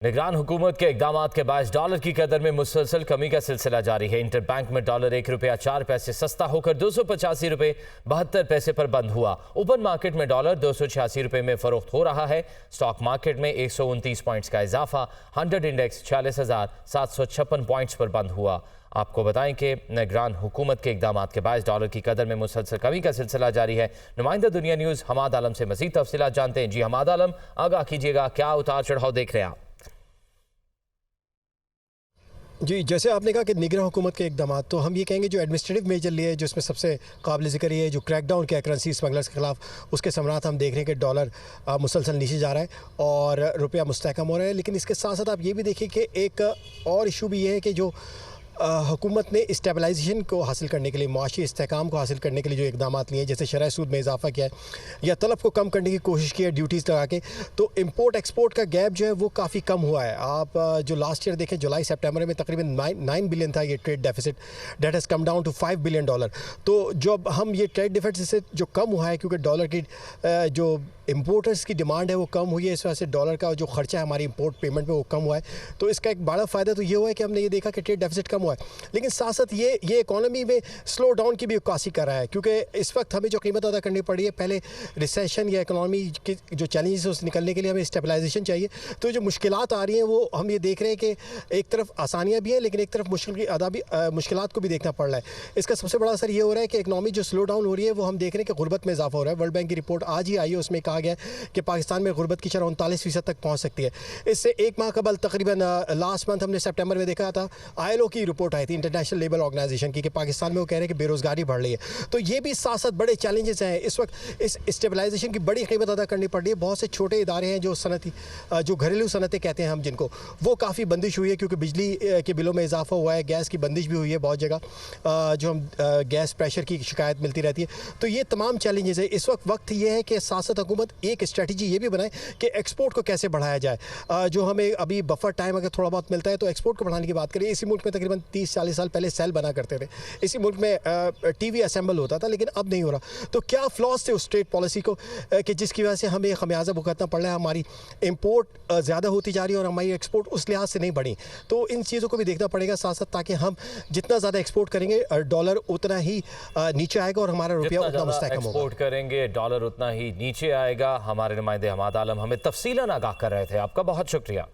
निगरान हुकूमत के इकदाम के बायस डॉलर की कदर में मुसलसल कमी का सिलसिला जारी है। इंटरबैंक में डॉलर 1 रुपया 4 पैसे सस्ता होकर 285 रुपये 72 पैसे पर बंद हुआ। ओपन मार्केट में डॉलर 286 रुपये में फरोख्त हो रहा है। स्टॉक मार्केट में 129 पॉइंट्स का इजाफा। 100 इंडेक्स 46,756 पॉइंट्स पर बंद हुआ। आपको बताएं कि निगरान हुकूमत के इकदाम के बायस डॉलर की कदर में मुसलसल कमी का सिलसिला जारी है। नुमाइंदा दुनिया न्यूज़ हमाद आलम से मज़ीद तफसीलात जानते हैं। जी हमाद आलम, आगाह कीजिएगा, क्या उतार चढ़ाव देख रहे हैं आप? जी, जैसे आपने कहा कि निगरान हुकूमत के इकदाम, तो हम ये कहेंगे जो एडमिनिस्ट्रेटिव मेजर लिए है, जो इसमें सबसे काबिल ज़िक्र ये है जो क्रैकडाउन किया करेंसी स्मगलर्स के खिलाफ, उसके समरात हम देख रहे हैं कि डॉलर मुसलसल नीचे जा रहा है और रुपया मुस्तहकम हो रहा है। लेकिन इसके साथ साथ आप ये भी देखिए कि एक और इशू भी ये है कि जो हुकूमत ने स्टेबलाइजेशन को हासिल करने के लिए, माशी इस्तेहकाम को हासिल करने के लिए जो इकदाम लिए हैं, जैसे शरह सूद में इजाफा किया है या तलब को कम करने की कोशिश की है ड्यूटीज़ लगा के, तो इम्पोर्ट एक्सपोर्ट का गैप जो है वो काफ़ी कम हुआ है। आप जो लास्ट ईयर देखें जुलाई सितंबर में तकरीबन 9 बिलियन था ये trade deficit, debt has come down to $5 billion. तो जब हम ये ट्रेड डेफिसिट जो कम हुआ है क्योंकि डॉलर की जो इम्पोर्टर्स की डिमांड है वो कम हुई है, इस वजह से डॉलर का जो खर्चा है हमारी इम्पोर्ट पेमेंट में वो कम हुआ है। तो इसका एक बड़ा फ़ायदा तो ये हुआ है कि हमने ये देखा कि ट्रेड डेफिसिट कम हुआ है। लेकिन साथ साथ ये इकोनॉमी में स्लो डाउन की भी उक्कासी कर रहा है, क्योंकि इस वक्त हमें जो कीमत अदा करनी पड़ी है, पहले रिसेशन या इकोनॉमी के जो चैलेंजेस है उससे निकलने के लिए हमें स्टेबलाइजेशन चाहिए। तो जो मुश्किलात आ रही हैं वो हम ये देख रहे हैं कि एक तरफ आसानियाँ भी हैं लेकिन एक तरफ मुश्किलात को भी देखना पड़ रहा है। इसका सबसे बड़ा असर ये हो रहा है कि इकोनॉमी जो स्लो डाउन हो रही है वो हम देख रहे हैं कि गुर्बत में इजाफा हो रहा है। वर्ल्ड बैंक की रिपोर्ट आज ही आई है, उसमें कहा गया कि पाकिस्तान में गुर्बत की शरह 39% तक पहुँच सकती है। इससे एक माह कबल तकरीबन लास्ट मंथ हमने सितंबर में देखा था, ILO की रिपोर्ट आई थी, इंटरनेशनल लेबर ऑर्गेनाइजेशन की, कि पाकिस्तान में वो कह रहे हैं कि बेरोज़गारी बढ़ रही है। तो ये भी साथ साथ बड़े चैलेंजेस हैं। इस वक्त इस स्टेबलाइजेशन की बड़ी कीमत अदा करनी पड़ रही है। बहुत से छोटे इदारे हैं जो सनती जो घरेलू सनतें कहते हैं हम जिनको, वो काफ़ी बंदिश हुई है क्योंकि बिजली के बिलों में इजाफा हुआ है, गैस की बंदिश भी हुई है बहुत जगह, जो हम गैस प्रेशर की शिकायत मिलती रहती है। तो ये तमाम चैलेंजेस है। इस वक्त ये है कि साथ साथ हुकूमत एक स्ट्रेटजी ये भी बनाए कि एक्सपोर्ट को कैसे बढ़ाया जाए। जो हमें अभी बफर टाइम अगर थोड़ा बहुत मिलता है तो एक्सपोर्ट को बढ़ाने की बात करें। इसी मुल्क में तकरीबन 30-40 साल पहले सेल बना करते थे, इसी मुल्क में TV असेंबल होता था, लेकिन अब नहीं हो रहा। तो क्या फ्लॉस थे उस ट्रेड पॉलिसी को कि जिसकी वजह से हमें खमियाजा भुगतना पड़ रहा है? हमारी इम्पोर्ट ज़्यादा होती जा रही है और हमारी एक्सपोर्ट उस लिहाज से नहीं बढ़ी। तो इन चीज़ों को भी देखना पड़ेगा साथ साथ, ताकि हम जितना ज़्यादा एक्सपोर्ट करेंगे डॉलर उतना ही नीचे आएगा और हमारा रुपया उतना मुस्तहकम होगा। एक्सपोर्ट करेंगे डॉलर उतना ही नीचे आएगा। हमारे नुमाइंदे हमाद आलम हमें तफसीलन आगाह कर रहे थे। आपका बहुत शुक्रिया।